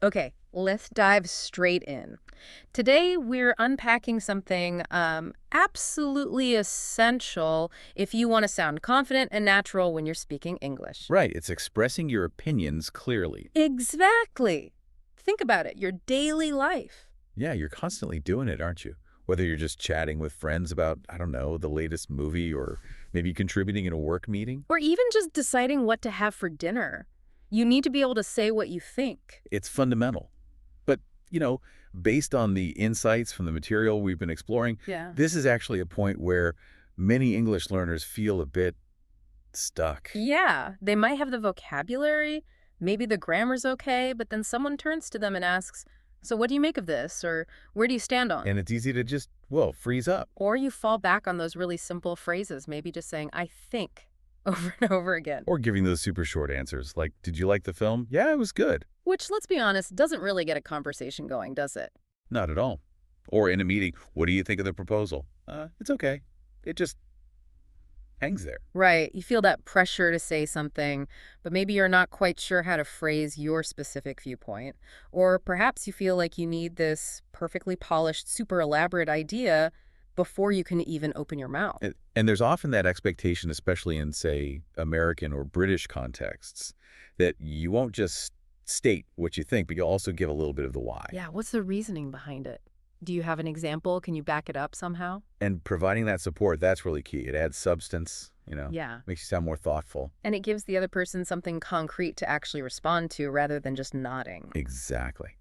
Okay, let's dive straight in. Today, we're unpacking something absolutely essential if you want to sound confident and natural when you're speaking English. Right, it's expressing your opinions clearly. Exactly. Think about it, your daily life. Yeah, you're constantly doing it, aren't you? Whether you're just chatting with friends about, I don't know, the latest movie or maybe contributing in a work meeting. Or even just deciding what to have for dinner. You need to be able to say what you think. It's fundamental. But, you know, based on the insights from the material we've been exploring, Yeah. this is actually a point where many English learners feel a bit stuck. Yeah, they might have the vocabulary, maybe the grammar's okay, but then someone turns to them and asks, "So what do you make of this?" Or "Where do you stand on?" And it's easy to just, well, freeze up. Or you fall back on those really simple phrases, maybe just saying, "I think," over and over again. Or giving those super short answers like, did you like the film? Yeah, it was good. Which, let's be honest, doesn't really get a conversation going, does it? Not at all. Or in a meeting, what do you think of the proposal? It's okay. It just hangs there. Right, you feel that pressure to say something, but maybe you're not quite sure how to phrase your specific viewpoint. Or perhaps you feel like you need this perfectly polished, super elaborate idea before you can even open your mouth. And there's often that expectation, especially in, say, American or British contexts, that you won't just state what you think, but you'll also give a little bit of the why. Yeah, what's the reasoning behind it? Do you have an example? Can you back it up somehow? And providing that support, that's really key. It adds substance, Yeah. makes you sound more thoughtful. And it gives the other person something concrete to actually respond to rather than just nodding. Exactly.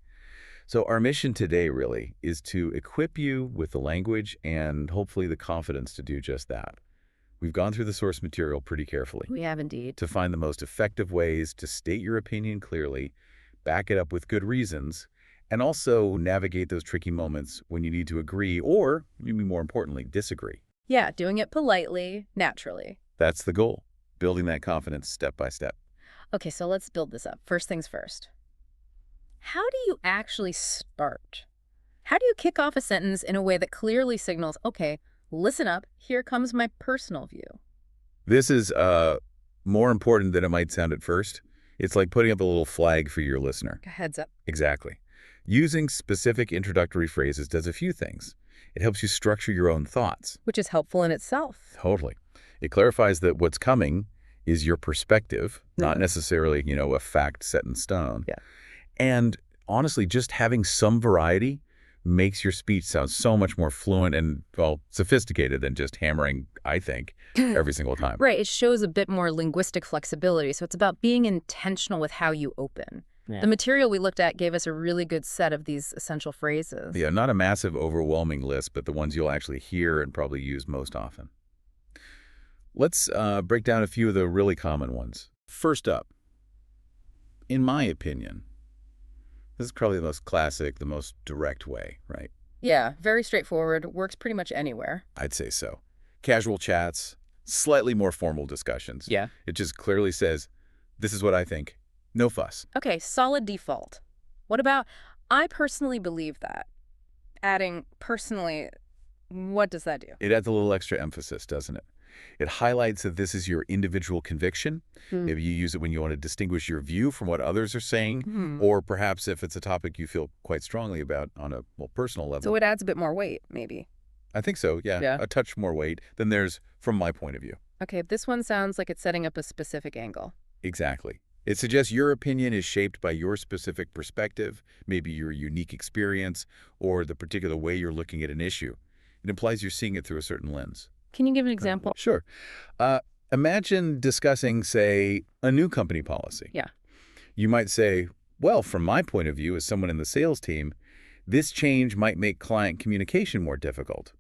So our mission today really is to equip you with the language and hopefully the confidence to do just that. We've gone through the source material pretty carefully We have indeed. to find the most effective ways to state your opinion clearly, back it up with good reasons, and also navigate those tricky moments when you need to agree or, maybe more importantly, disagree. Yeah, doing it politely, naturally. That's the goal, building that confidence step by step. Okay, so let's build this up. First things first. How do you actually start? How do you kick off a sentence in a way that clearly signals, okay, listen up, here comes my personal view? This is more important than it might sound at first. It's like putting up a little flag for your listener. A heads up. Exactly. Using specific introductory phrases does a few things. It helps you structure your own thoughts. Which is helpful in itself. Totally. It clarifies that what's coming is your perspective, not Mhm. necessarily, a fact set in stone. Yeah. And honestly, just having some variety makes your speech sound so much more fluent and, well, sophisticated than just hammering, I think, every single time. Right, it shows a bit more linguistic flexibility, so it's about being intentional with how you open. Yeah. The material we looked at gave us a really good set of these essential phrases. Yeah, not a massive, overwhelming list, but the ones you'll actually hear and probably use most often. Let's break down a few of the really common ones. First up, in my opinion, this is probably the most classic, the most direct way, right? Yeah, very straightforward, works pretty much anywhere. I'd say so. Casual chats, slightly more formal discussions. Yeah. It just clearly says, this is what I think. No fuss. Okay, solid default. What about, I personally believe that? Adding personally, what does that do? It adds a little extra emphasis, doesn't it? It highlights that this is your individual conviction. Hmm. Maybe you use it when you want to distinguish your view from what others are saying, Hmm. or perhaps if it's a topic you feel quite strongly about on a personal level. So it adds a bit more weight, maybe. I think so, yeah. Yeah. A touch more weight than there's from my point of view. Okay, this one sounds like it's setting up a specific angle. Exactly. It suggests your opinion is shaped by your specific perspective, maybe your unique experience, or the particular way you're looking at an issue. It implies you're seeing it through a certain lens. Can you give an example? Sure. Imagine discussing, say, a new company policy. Yeah. You might say, well, from my point of view as someone in the sales team, this change might make client communication more difficult.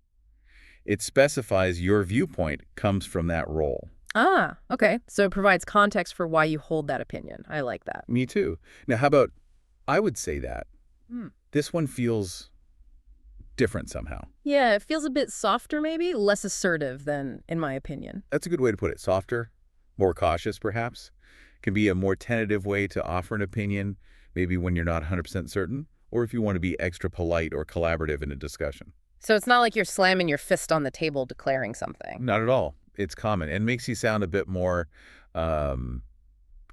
It specifies your viewpoint comes from that role. Ah, okay. So it provides context for why you hold that opinion. I like that. Me too. Now, how about, I would say that. Hmm. This one feels different somehow. Yeah, it feels a bit softer maybe, less assertive than, in my opinion. That's a good way to put it. Softer, more cautious perhaps. Can be a more tentative way to offer an opinion, maybe when you're not 100% certain, or if you want to be extra polite or collaborative in a discussion. So it's not like you're slamming your fist on the table declaring something. Not at all. It's common and makes you sound a bit more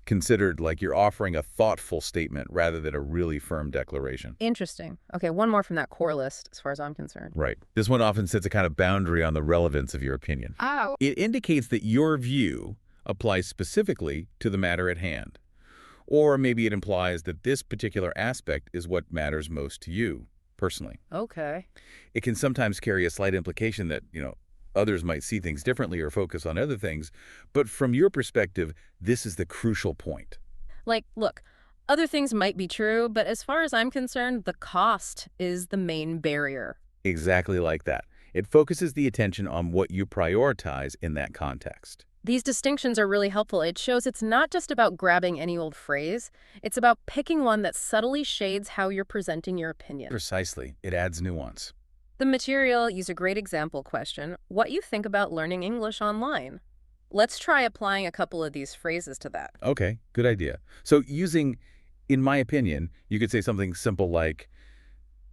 considered like you're offering a thoughtful statement rather than a really firm declaration. Interesting. Okay, one more from that core list as far as I'm concerned. Right. This one often sets a kind of boundary on the relevance of your opinion. Oh. It indicates that your view applies specifically to the matter at hand. Or maybe it implies that this particular aspect is what matters most to you, personally. Okay. It can sometimes carry a slight implication that, others might see things differently or focus on other things, but from your perspective, this is the crucial point. Like, look, other things might be true, but as far as I'm concerned, the cost is the main barrier. Exactly like that. It focuses the attention on what you prioritize in that context. These distinctions are really helpful. It shows it's not just about grabbing any old phrase. It's about picking one that subtly shades how you're presenting your opinion. Precisely. It adds nuance. The material used a great example question, what you think about learning English online. Let's try applying a couple of these phrases to that. Okay, good idea. So using, in my opinion, you could say something simple like,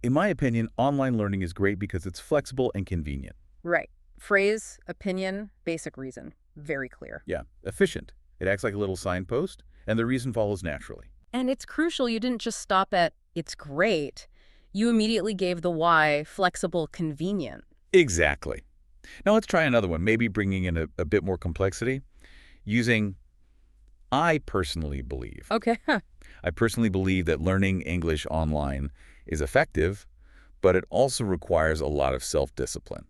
in my opinion, online learning is great because it's flexible and convenient. Right. Phrase, opinion, basic reason. Very clear. Yeah, efficient. It acts like a little signpost, and the reason follows naturally. And it's crucial you didn't just stop at, it's great. You immediately gave the why, flexible, convenient. Exactly. Now let's try another one, maybe bringing in a bit more complexity, using I personally believe. Okay. I personally believe that learning English online is effective, but it also requires a lot of self-discipline.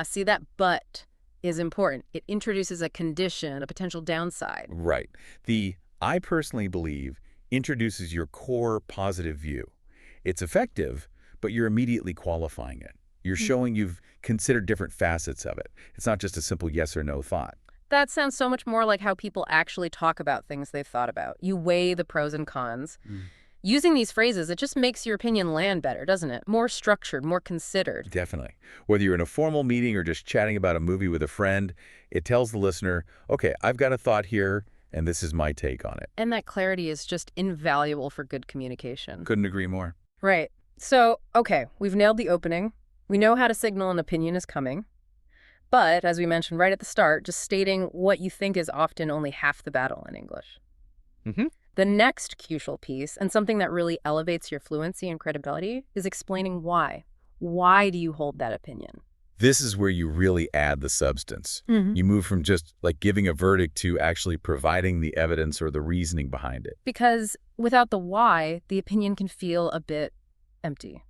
See, that but is important. It introduces a condition, a potential downside. Right. The I personally believe introduces your core positive view. It's effective, but you're immediately qualifying it. You're showing you've considered different facets of it. It's not just a simple yes or no thought. That sounds so much more like how people actually talk about things they've thought about. You weigh the pros and cons. Using these phrases, it just makes your opinion land better, doesn't it? More structured, more considered. Definitely. Whether you're in a formal meeting or just chatting about a movie with a friend, it tells the listener, okay, I've got a thought here, and this is my take on it. And that clarity is just invaluable for good communication. Couldn't agree more. Right. So, okay, we've nailed the opening. We know how to signal an opinion is coming. But, as we mentioned right at the start, just stating what you think is often only half the battle in English. The next crucial piece, and something that really elevates your fluency and credibility, is explaining why. Why do you hold that opinion? This is where you really add the substance. You move from just like giving a verdict to actually providing the evidence or the reasoning behind it. Because without the why, the opinion can feel a bit empty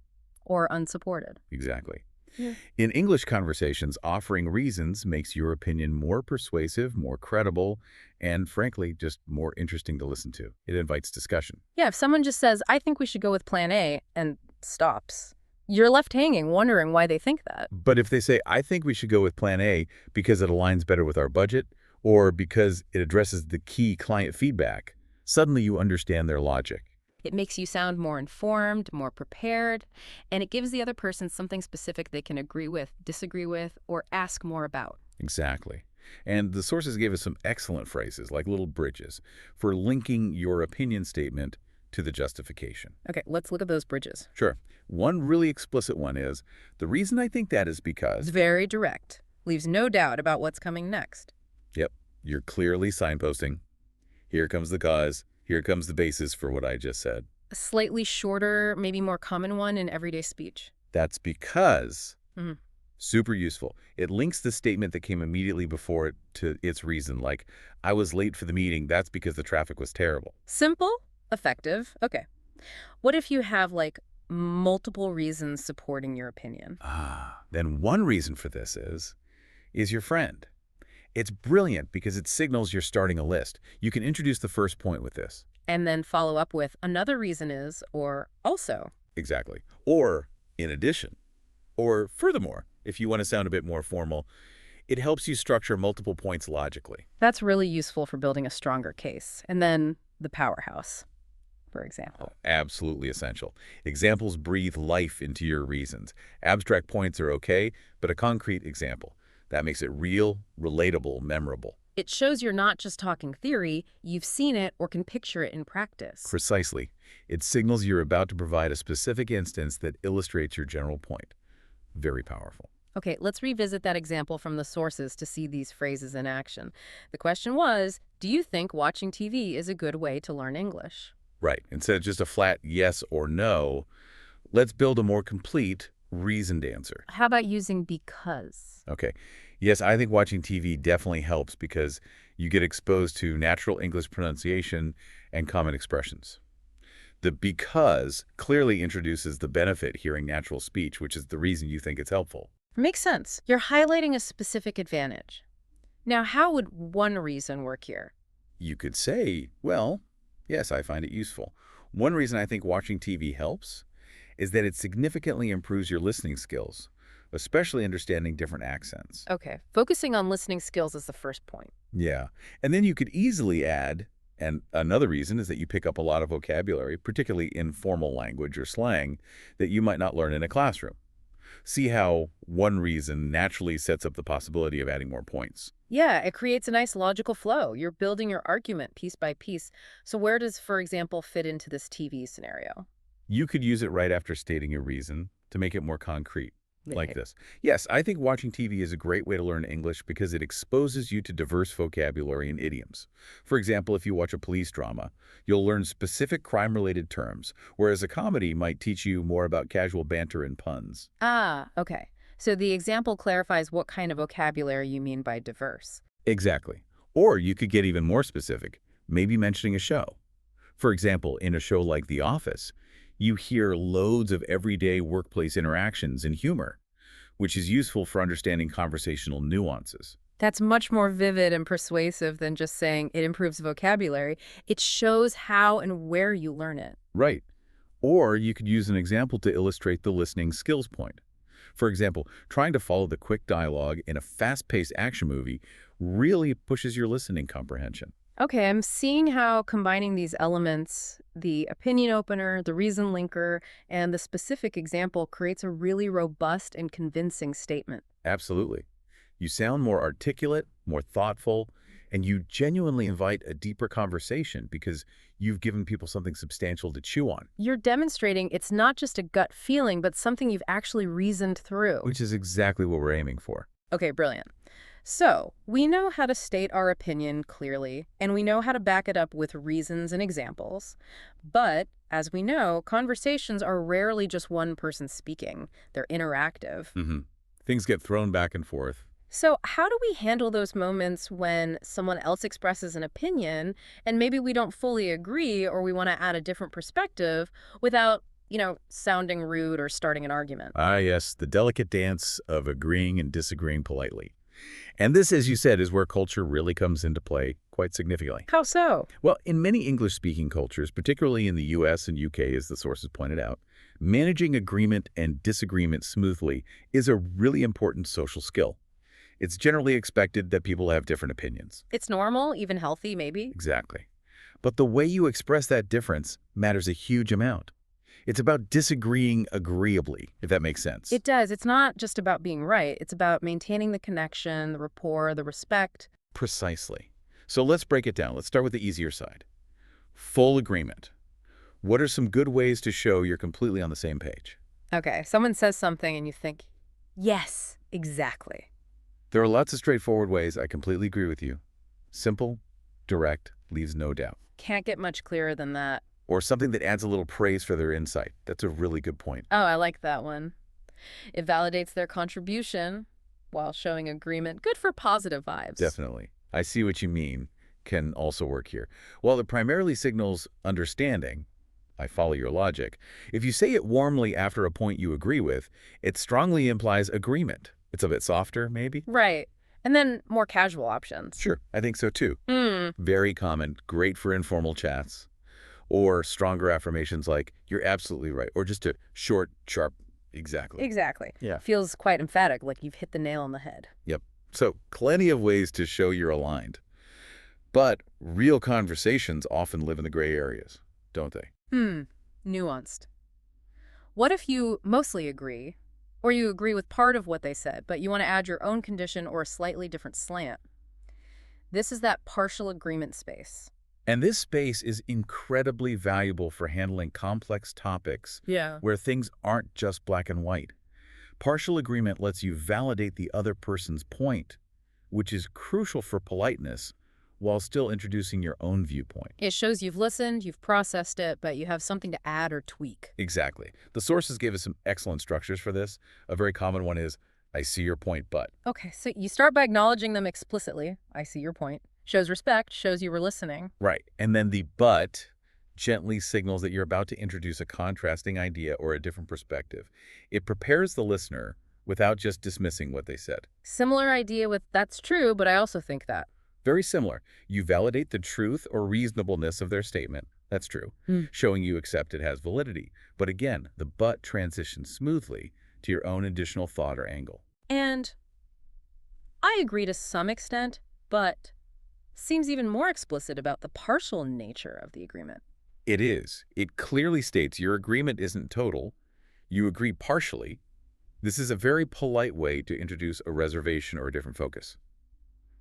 or unsupported. Exactly. Yeah. In English conversations, offering reasons makes your opinion more persuasive, more credible, and frankly, just more interesting to listen to. It invites discussion. Yeah, if someone just says, I think we should go with plan A, and stops, you're left hanging, wondering why they think that. But if they say, I think we should go with plan A because it aligns better with our budget, or because it addresses the key client feedback, suddenly you understand their logic. It makes you sound more informed, more prepared, and it gives the other person something specific they can agree with, disagree with, or ask more about. Exactly. And the sources gave us some excellent phrases, like little bridges, for linking your opinion statement to the justification. Okay, let's look at those bridges. Sure. One really explicit one is, the reason I think that is It's because... very direct, leaves no doubt about what's coming next. Yep, you're clearly signposting. Here comes the cause. Here comes the basis for what I just said. A slightly shorter, maybe more common one in everyday speech. That's because... Mhm. Super useful. It links the statement that came immediately before it to its reason, like, I was late for the meeting, that's because the traffic was terrible. Simple, effective. Okay. What if you have, like, multiple reasons supporting your opinion? Then one reason for this is your friend. It's brilliant because it signals you're starting a list. You can introduce the first point with this. And then follow up with another reason is, or also. Exactly. Or, in addition. Or, furthermore, if you want to sound a bit more formal, it helps you structure multiple points logically. That's really useful for building a stronger case. And then the powerhouse, for example. Absolutely essential. Examples breathe life into your reasons. Abstract points are okay, but a concrete example. That makes it real, relatable, memorable. It shows you're not just talking theory, you've seen it or can picture it in practice. Precisely. It signals you're about to provide a specific instance that illustrates your general point. Very powerful. Okay, let's revisit that example from the sources to see these phrases in action. The question was, do you think watching TV is a good way to learn English? Right. Instead of just a flat yes or no, let's build a more complete, reasoned answer. How about using because? Okay. Yes, I think watching TV definitely helps because you get exposed to natural English pronunciation and common expressions. The because clearly introduces the benefit hearing natural speech, which is the reason you think it's helpful. Makes sense. You're highlighting a specific advantage. Now, how would one reason work here? You could say, well, yes, I find it useful. One reason I think watching TV helps is that it significantly improves your listening skills, especially understanding different accents. Okay, focusing on listening skills is the first point. Yeah. And then you could easily add, and another reason is that you pick up a lot of vocabulary, particularly informal language or slang, that you might not learn in a classroom. See how one reason naturally sets up the possibility of adding more points. Yeah, it creates a nice logical flow. You're building your argument piece by piece. So where does, for example, fit into this TV scenario? You could use it right after stating your reason to make it more concrete. Like Right. this. Yes, I think watching TV is a great way to learn English because it exposes you to diverse vocabulary and idioms. For example, if you watch a police drama, you'll learn specific crime-related terms, whereas a comedy might teach you more about casual banter and puns. Ah, okay. So the example clarifies what kind of vocabulary you mean by diverse. Exactly. Or you could get even more specific, maybe mentioning a show. For example, in a show like The Office, you hear loads of everyday workplace interactions and humor, which is useful for understanding conversational nuances. That's much more vivid and persuasive than just saying it improves vocabulary. It shows how and where you learn it. Right. Or you could use an example to illustrate the listening skills point. For example, trying to follow the quick dialogue in a fast-paced action movie really pushes your listening comprehension. Okay, I'm seeing how combining these elements, the opinion opener, the reason linker, and the specific example creates a really robust and convincing statement. Absolutely. You sound more articulate, more thoughtful, and you genuinely invite a deeper conversation because you've given people something substantial to chew on, You're demonstrating it's not just a gut feeling, but something you've actually reasoned through. which is exactly what we're aiming for. Okay, brilliant. So, we know how to state our opinion clearly, and we know how to back it up with reasons and examples. But, as we know, conversations are rarely just one person speaking. They're interactive. hmm Things get thrown back and forth. So, how do we handle those moments when someone else expresses an opinion and maybe we don't fully agree or we want to add a different perspective without, sounding rude or starting an argument? Ah, yes, the delicate dance of agreeing and disagreeing politely. And this, as you said, is where culture really comes into play quite significantly. How so? Well, in many English-speaking cultures, particularly in the US and UK, as the sources pointed out, managing agreement and disagreement smoothly is a really important social skill. It's generally expected that people have different opinions. It's normal, even healthy, maybe? Exactly. But the way you express that difference matters a huge amount. It's about disagreeing agreeably, if that makes sense. It does. It's not just about being right. It's about maintaining the connection, the rapport, the respect. Precisely. So let's break it down. Let's start with the easier side. Full agreement. What are some good ways to show you're completely on the same page? Okay, someone says something and you think, yes, exactly. There are lots of straightforward ways. I completely agree with you. Simple, direct, leaves no doubt. Can't get much clearer than that. Or something that adds a little praise for their insight. That's a really good point. Oh, I like that one. It validates their contribution while showing agreement. Good for positive vibes. Definitely. I see what you mean. Can also work here. While it primarily signals understanding, I follow your logic. If you say it warmly after a point you agree with, it strongly implies agreement. It's a bit softer, maybe? Right. And then more casual options. Sure, I think so too. Hmm. Very common, great for informal chats. Or stronger affirmations like, you're absolutely right. Or just a short, sharp, exactly. Exactly. Yeah. Feels quite emphatic, like you've hit the nail on the head. Yep. So plenty of ways to show you're aligned. But real conversations often live in the gray areas, don't they? Nuanced. What if you mostly agree, or you agree with part of what they said, but you want to add your own condition or a slightly different slant? This is that partial agreement space. And this space is incredibly valuable for handling complex topics Yeah. where things aren't just black and white. Partial agreement lets you validate the other person's point, which is crucial for politeness while still introducing your own viewpoint. It shows you've listened, you've processed it, but you have something to add or tweak. Exactly. The sources gave us some excellent structures for this. A very common one is, I see your point, but. Okay, so you start by acknowledging them explicitly. I see your point. Shows respect, shows you were listening. Right. And then the but gently signals that you're about to introduce a contrasting idea or a different perspective. It prepares the listener without just dismissing what they said. Similar idea with that's true, but I also think that. Very similar. You validate the truth or reasonableness of their statement. That's true, showing you accept it has validity. But again, the but transitions smoothly to your own additional thought or angle. And I agree to some extent, but seems even more explicit about the partial nature of the agreement. It is. It clearly states your agreement isn't total. You agree partially. This is a very polite way to introduce a reservation or a different focus.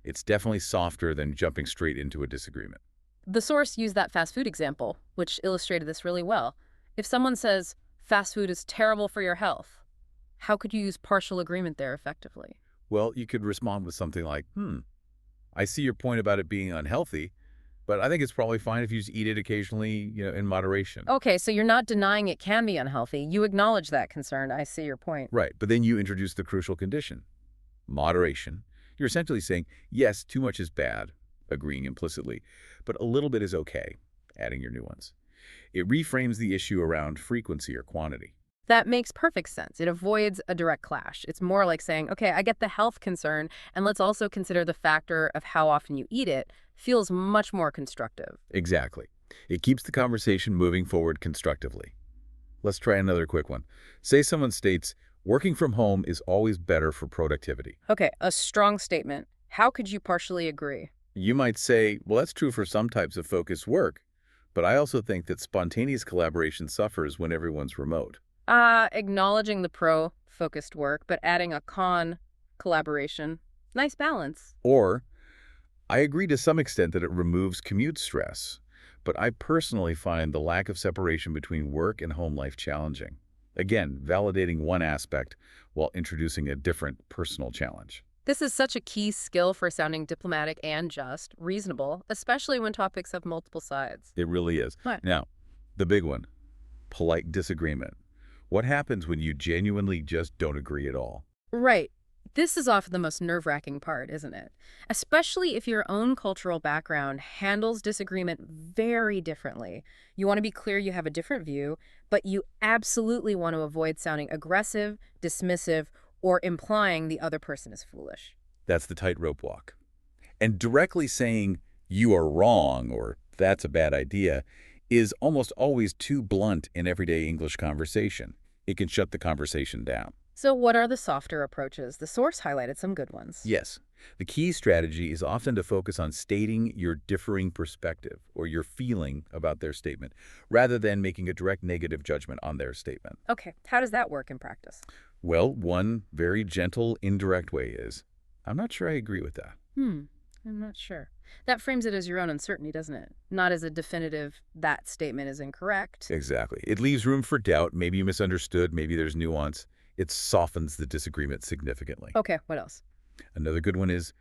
It's definitely softer than jumping straight into a disagreement. The source used that fast food example, which illustrated this really well. If someone says, fast food is terrible for your health, how could you use partial agreement there effectively? Well, you could respond with something like, I see your point about it being unhealthy, but I think it's probably fine if you just eat it occasionally, in moderation. Okay, so you're not denying it can be unhealthy. You acknowledge that concern. I see your point. Right, but then you introduce the crucial condition, moderation. You're essentially saying, yes, too much is bad, agreeing implicitly, but a little bit is okay, adding your nuance. It reframes the issue around frequency or quantity. That makes perfect sense. It avoids a direct clash. It's more like saying, okay, I get the health concern, and let's also consider the factor of how often you eat it. Feels much more constructive. Exactly. It keeps the conversation moving forward constructively. Let's try another quick one. Say someone states, working from home is always better for productivity. Okay, a strong statement. How could you partially agree? You might say, well, that's true for some types of focused work, but I also think that spontaneous collaboration suffers when everyone's remote. Acknowledging the pro-focused work, but adding a con collaboration. Nice balance. Or, I agree to some extent that it removes commute stress, but I personally find the lack of separation between work and home life challenging. Again, validating one aspect while introducing a different personal challenge. This is such a key skill for sounding diplomatic and just, reasonable, especially when topics have multiple sides. It really is. What? Now, the big one, polite disagreement. What happens when you genuinely just don't agree at all? Right. This is often the most nerve-wracking part, isn't it? Especially if your own cultural background handles disagreement very differently. You want to be clear you have a different view, but you absolutely want to avoid sounding aggressive, dismissive, or implying the other person is foolish. That's the tightrope walk. And directly saying, you are wrong, or that's a bad idea, is almost always too blunt in everyday English conversation. It can shut the conversation down. So what are the softer approaches? The source highlighted some good ones. Yes. The key strategy is often to focus on stating your differing perspective or your feeling about their statement, rather than making a direct negative judgment on their statement. Okay, how does that work in practice? Well, one very gentle, indirect way is, I'm not sure I agree with that. I'm not sure. That frames it as your own uncertainty, doesn't it? Not as a definitive, that statement is incorrect. Exactly. It leaves room for doubt. Maybe you misunderstood. Maybe there's nuance. It softens the disagreement significantly. Okay, what else? Another good one is,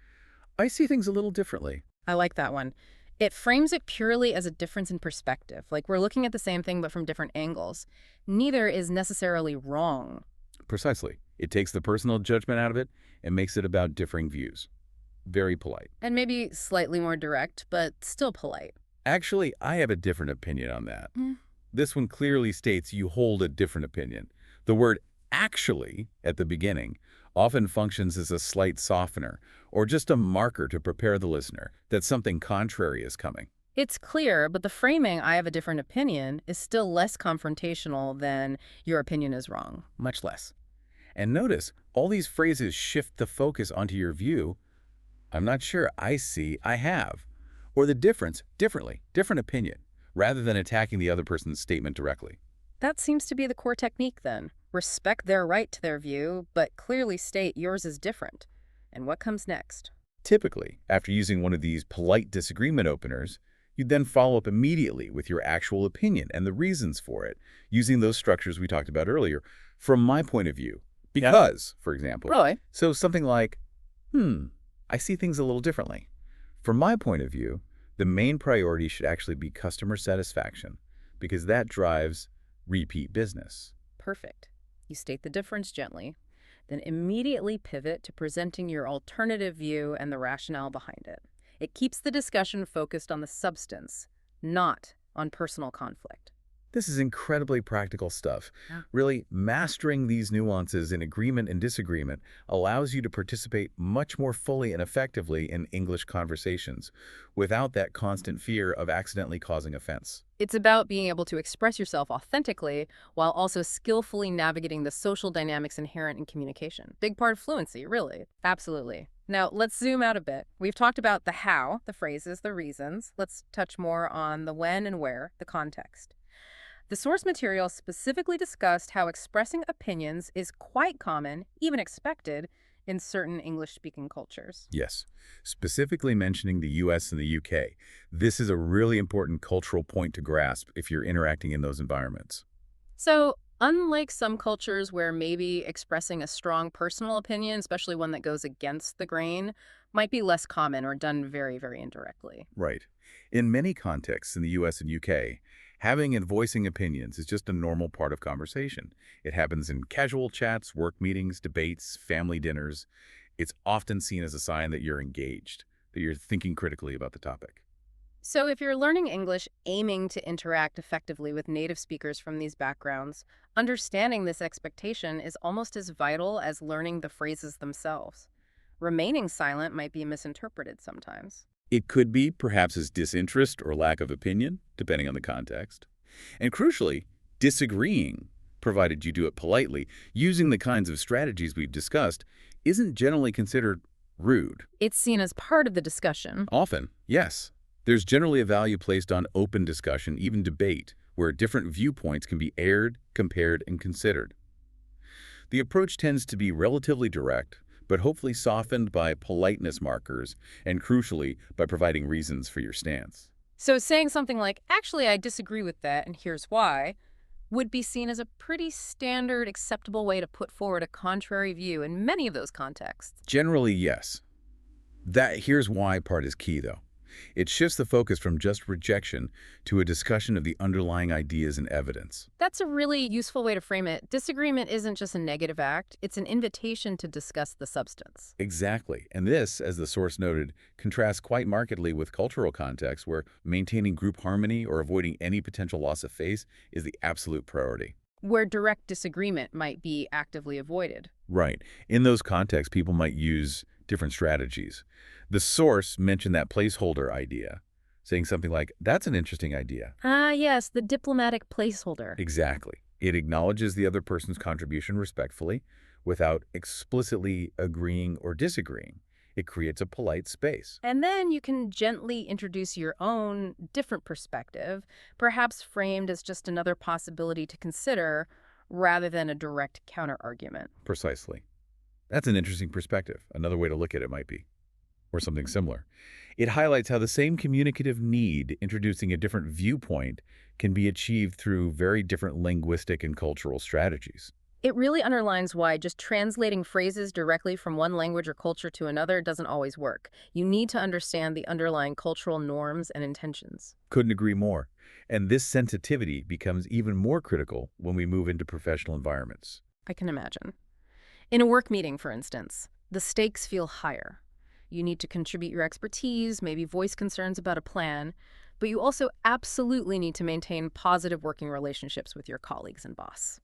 I see things a little differently. I like that one. It frames it purely as a difference in perspective, like we're looking at the same thing but from different angles. Neither is necessarily wrong. Precisely. It takes the personal judgment out of it and makes it about differing views. Very polite. And maybe slightly more direct, but still polite. Actually, I have a different opinion on that. This one clearly states you hold a different opinion. The word actually at the beginning often functions as a slight softener or just a marker to prepare the listener that something contrary is coming. It's clear, but the framing, I have a different opinion, is still less confrontational than your opinion is wrong. Much less. And notice, all these phrases shift the focus onto your view. I'm not sure, I see, I have. Or the difference, differently, different opinion, rather than attacking the other person's statement directly. That seems to be the core technique then. Respect their right to their view, but clearly state yours is different. And what comes next? Typically, after using one of these polite disagreement openers, you'd then follow up immediately with your actual opinion and the reasons for it, using those structures we talked about earlier. From my point of view, Yeah. Because, for example. Really? So something like, I see things a little differently. From my point of view, the main priority should actually be customer satisfaction because that drives repeat business. Perfect. You state the difference gently, then immediately pivot to presenting your alternative view and the rationale behind it. It keeps the discussion focused on the substance, not on personal conflict. This is incredibly practical stuff. Yeah. Really, mastering these nuances in agreement and disagreement allows you to participate much more fully and effectively in English conversations without that constant fear of accidentally causing offense. It's about being able to express yourself authentically while also skillfully navigating the social dynamics inherent in communication. Big part of fluency, really. Absolutely. Now, let's zoom out a bit. We've talked about the how, the phrases, the reasons. Let's touch more on the when and where, the context. The source material specifically discussed how expressing opinions is quite common, even expected, in certain English-speaking cultures. Yes, specifically mentioning the US and the UK. This is a really important cultural point to grasp if you're interacting in those environments. So, unlike some cultures where maybe expressing a strong personal opinion, especially one that goes against the grain, might be less common or done very, very indirectly. Right. In many contexts in the US and UK, having and voicing opinions is just a normal part of conversation. It happens in casual chats, work meetings, debates, family dinners. It's often seen as a sign that you're engaged, that you're thinking critically about the topic. So if you're learning English aiming to interact effectively with native speakers from these backgrounds, understanding this expectation is almost as vital as learning the phrases themselves. Remaining silent might be misinterpreted sometimes. It could be perhaps as disinterest or lack of opinion, depending on the context. And crucially, disagreeing, provided you do it politely, using the kinds of strategies we've discussed, isn't generally considered rude. It's seen as part of the discussion. Often, yes. There's generally a value placed on open discussion, even debate, where different viewpoints can be aired, compared, and considered. The approach tends to be relatively direct, but hopefully softened by politeness markers and, crucially, by providing reasons for your stance. So saying something like, actually, I disagree with that, and here's why, would be seen as a pretty standard, acceptable way to put forward a contrary view in many of those contexts. Generally, yes. That here's why part is key, though. It shifts the focus from just rejection to a discussion of the underlying ideas and evidence. That's a really useful way to frame it. Disagreement isn't just a negative act, it's an invitation to discuss the substance. Exactly. And this, as the source noted, contrasts quite markedly with cultural contexts where maintaining group harmony or avoiding any potential loss of face is the absolute priority. Where direct disagreement might be actively avoided. Right. In those contexts, people might use different strategies. The source mentioned that placeholder idea, saying something like, that's an interesting idea. Ah, yes, the diplomatic placeholder. Exactly. It acknowledges the other person's contribution respectfully without explicitly agreeing or disagreeing. It creates a polite space. And then you can gently introduce your own different perspective, perhaps framed as just another possibility to consider rather than a direct counterargument. Precisely. That's an interesting perspective. Another way to look at it might be. Or something similar. It highlights how the same communicative need, introducing a different viewpoint, can be achieved through very different linguistic and cultural strategies. It really underlines why just translating phrases directly from one language or culture to another doesn't always work. You need to understand the underlying cultural norms and intentions. Couldn't agree more. And this sensitivity becomes even more critical when we move into professional environments. I can imagine. In a work meeting, for instance, the stakes feel higher. You need to contribute your expertise, maybe voice concerns about a plan, but you also absolutely need to maintain positive working relationships with your colleagues and boss.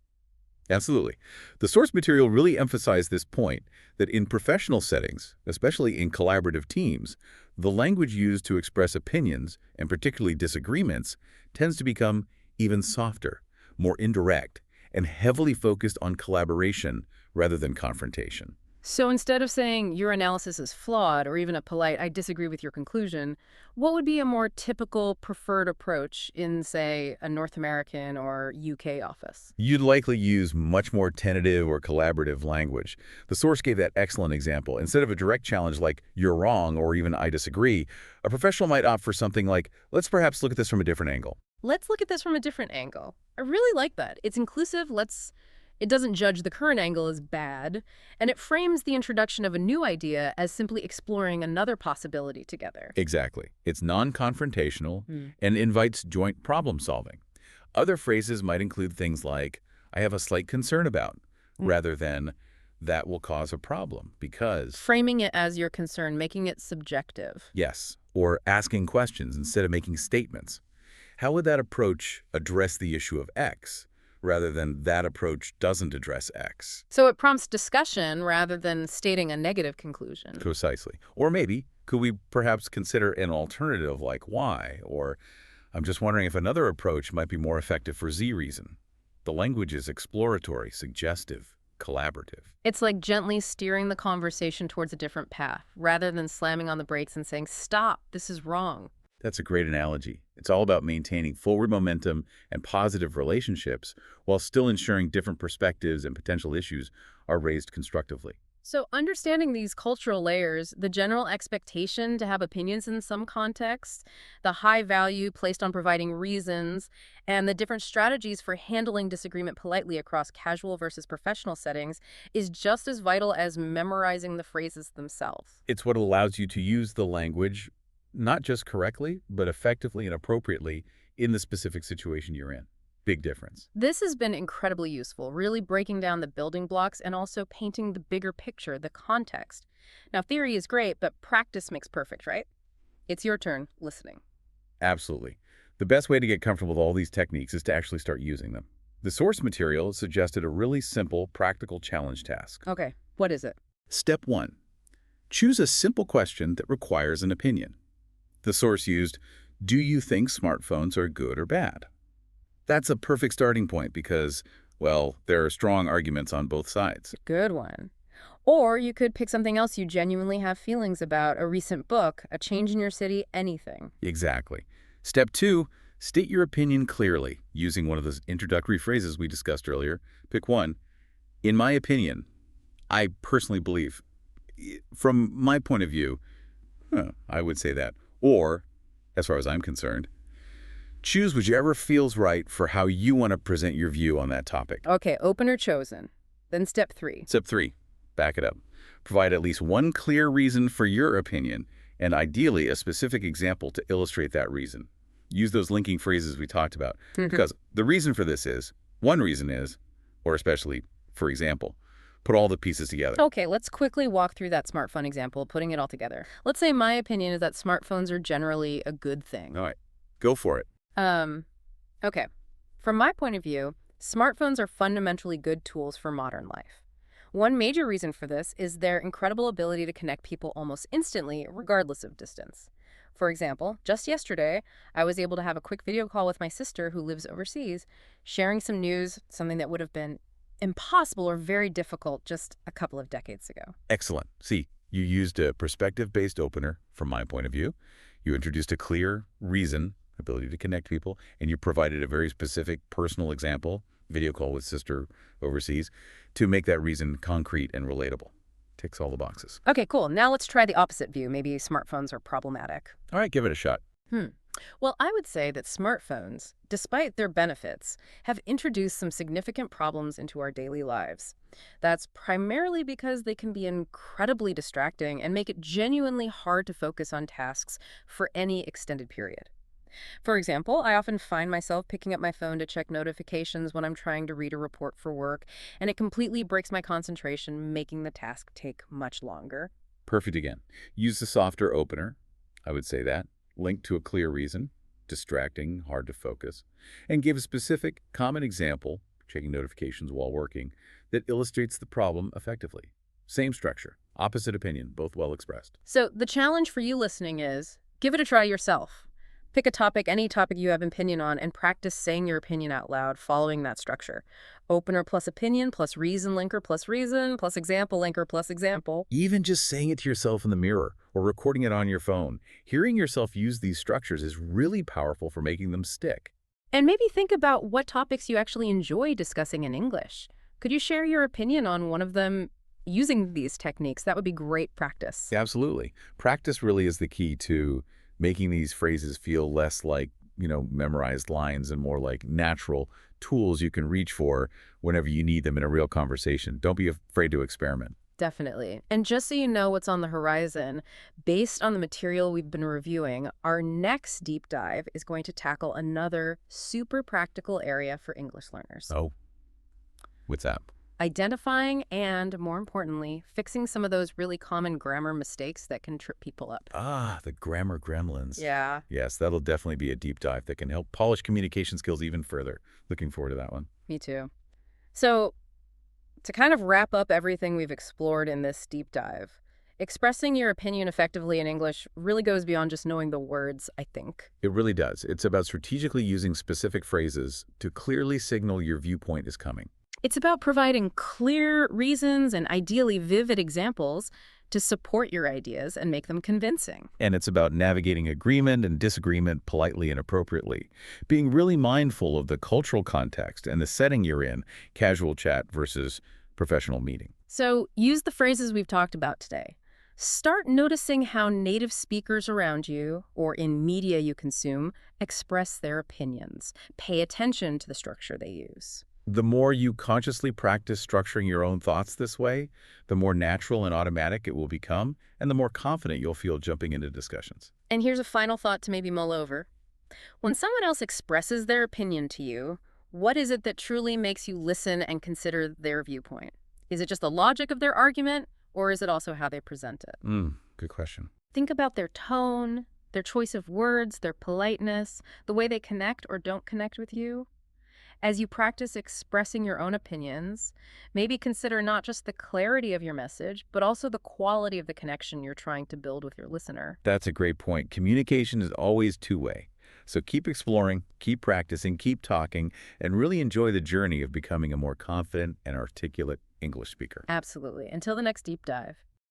Absolutely. The source material really emphasized this point that in professional settings, especially in collaborative teams, the language used to express opinions, and particularly disagreements, tends to become even softer, more indirect, and heavily focused on collaboration rather than confrontation. So instead of saying your analysis is flawed or even a polite, I disagree with your conclusion, what would be a more typical preferred approach in, say, a North American or UK office? You'd likely use much more tentative or collaborative language. The source gave that excellent example. Instead of a direct challenge like, you're wrong, or even I disagree, a professional might opt for something like, let's perhaps look at this from a different angle. Let's look at this from a different angle. I really like that. It's inclusive. Let's It doesn't judge the current angle as bad, and it frames the introduction of a new idea as simply exploring another possibility together. Exactly. It's non-confrontational Hmm. and invites joint problem solving. Other phrases might include things like, I have a slight concern about, rather than, that will cause a problem because, Framing it as your concern, making it subjective. yes, or asking questions instead of making statements. How would that approach address the issue of X, rather than that approach doesn't address X? So it prompts discussion rather than stating a negative conclusion. Precisely. Or maybe, could we perhaps consider an alternative like Y? Or, I'm just wondering if another approach might be more effective for Z reason. The language is exploratory, suggestive, collaborative. It's like gently steering the conversation towards a different path, rather than slamming on the brakes and saying, stop, this is wrong. That's a great analogy. It's all about maintaining forward momentum and positive relationships while still ensuring different perspectives and potential issues are raised constructively. So understanding these cultural layers, the general expectation to have opinions in some contexts, the high value placed on providing reasons, and the different strategies for handling disagreement politely across casual versus professional settings is just as vital as memorizing the phrases themselves. It's what allows you to use the language not just correctly, but effectively and appropriately in the specific situation you're in. Big difference. This has been incredibly useful, really breaking down the building blocks and also painting the bigger picture, the context. Now, theory is great, but practice makes perfect, right? It's your turn listening. Absolutely. The best way to get comfortable with all these techniques is to actually start using them. The source material suggested a really simple, practical challenge task. Okay, what is it? Step 1. Choose a simple question that requires an opinion. The source used, do you think smartphones are good or bad? That's a perfect starting point because, well, there are strong arguments on both sides. Good one. Or you could pick something else you genuinely have feelings about, a recent book, a change in your city, anything. Exactly. Step 2, state your opinion clearly, using one of those introductory phrases we discussed earlier. Pick one. In my opinion, I personally believe. From my point of view, I would say that. Or, as far as I'm concerned, choose whichever feels right for how you want to present your view on that topic. Okay, opener chosen. Then step 3. Step 3, back it up. Provide at least one clear reason for your opinion, and ideally a specific example to illustrate that reason. Use those linking phrases we talked about, because the reason for this is, one reason is, or especially, for example, put all the pieces together. Okay, let's quickly walk through that smartphone example, putting it all together. Let's say my opinion is that smartphones are generally a good thing. All right, go for it. Okay. From my point of view, smartphones are fundamentally good tools for modern life. One major reason for this is their incredible ability to connect people almost instantly, regardless of distance. For example, just yesterday, I was able to have a quick video call with my sister who lives overseas, sharing some news, something that would have been impossible or very difficult just a couple of decades ago. Excellent. See, you used a perspective-based opener from my point of view. You introduced a clear reason, ability to connect people, and you provided a very specific personal example, video call with sister overseas, to make that reason concrete and relatable. Ticks all the boxes. Okay, cool. Now let's try the opposite view. Maybe smartphones are problematic. All right, give it a shot. Well, I would say that smartphones, despite their benefits, have introduced some significant problems into our daily lives. That's primarily because they can be incredibly distracting and make it genuinely hard to focus on tasks for any extended period. For example, I often find myself picking up my phone to check notifications when I'm trying to read a report for work, and it completely breaks my concentration, making the task take much longer. Perfect again. Use the softer opener. I would say that. Link to a clear reason, distracting, hard to focus, and give a specific, common example, checking notifications while working, that illustrates the problem effectively. Same structure, opposite opinion, both well expressed. So the challenge for you listening is, give it a try yourself. Pick a topic, any topic you have an opinion on, and practice saying your opinion out loud following that structure. Opener plus opinion plus reason linker plus reason plus example linker plus example. Even just saying it to yourself in the mirror or recording it on your phone, hearing yourself use these structures is really powerful for making them stick. And maybe think about what topics you actually enjoy discussing in English. Could you share your opinion on one of them using these techniques? That would be great practice. Absolutely. Practice really is the key to making these phrases feel less like memorized lines and more like natural tools you can reach for whenever you need them in a real conversation. Don't be afraid to experiment. Definitely. And just so you know what's on the horizon, based on the material we've been reviewing, our next deep dive is going to tackle another super practical area for English learners. Oh, what's that? Identifying and, more importantly, fixing some of those really common grammar mistakes that can trip people up. Ah, the grammar gremlins. Yeah, Yes, that'll definitely be a deep dive that can help polish communication skills even further. Looking forward to that one. me too. So, to kind of wrap up everything we've explored in this deep dive, expressing your opinion effectively in English really goes beyond just knowing the words, I think. It really does. It's about strategically using specific phrases to clearly signal your viewpoint is coming. It's about providing clear reasons and ideally vivid examples to support your ideas and make them convincing. And it's about navigating agreement and disagreement politely and appropriately, being really mindful of the cultural context and the setting you're in, casual chat versus professional meeting. So use the phrases we've talked about today. Start noticing how native speakers around you, or in media you consume, express their opinions. Pay attention to the structure they use. The more you consciously practice structuring your own thoughts this way, the more natural and automatic it will become, and the more confident you'll feel jumping into discussions. And here's a final thought to maybe mull over. When someone else expresses their opinion to you, what is it that truly makes you listen and consider their viewpoint? Is it just the logic of their argument, or is it also how they present it? Good question. Think about their tone, their choice of words, their politeness, the way they connect or don't connect with you. As you practice expressing your own opinions, maybe consider not just the clarity of your message, but also the quality of the connection you're trying to build with your listener. That's a great point. Communication is always two-way. So keep exploring, keep practicing, keep talking, and really enjoy the journey of becoming a more confident and articulate English speaker. Absolutely. Until the next deep dive.